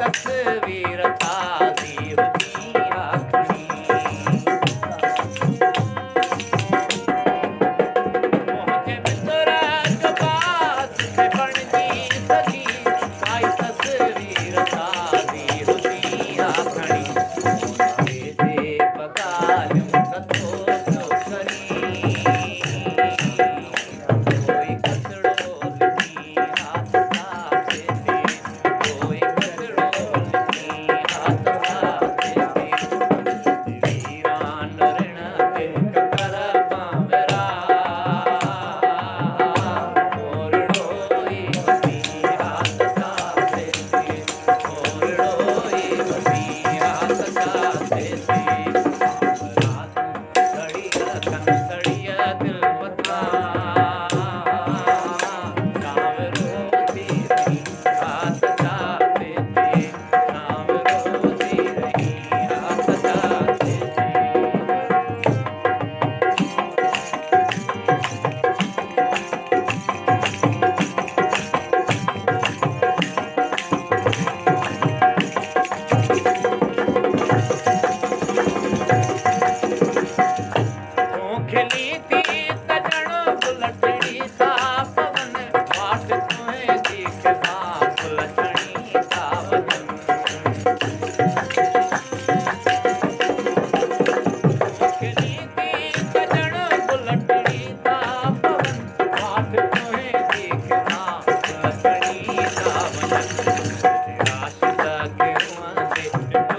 तस्वीर ताज़ी हुई आखणी मुंहिंजे मित्र जो पास में बणजी सघी काई तस्वीर ताज़ी हुई आखणी मुंहिंजे पगालियूं नथो थो करी कोई कचड़ो लिखी हाथ साथे ते कोई कचड़ो लिखी हाथ साथे ते वीरान ऋण ते कर बांवरा मोरड़ोई वसी हाथ साथे ते मोरड़ोई वसी हाथ साथे ते कंसड़िया दिल बता नाम रोती रही हाथ जाते थे नाम रोती रही हाथ जाते थे तूं खिली थी सजण बुलटड़ी सा पवन वाट तुंहिंजी ख़िलाफ़ लछणी था वञनि तूं खिली थी सजण बुलटड़ी सा पवन वाट तुंहिंजी ख़िलाफ़ लछणी था वञनि आशिक़ खे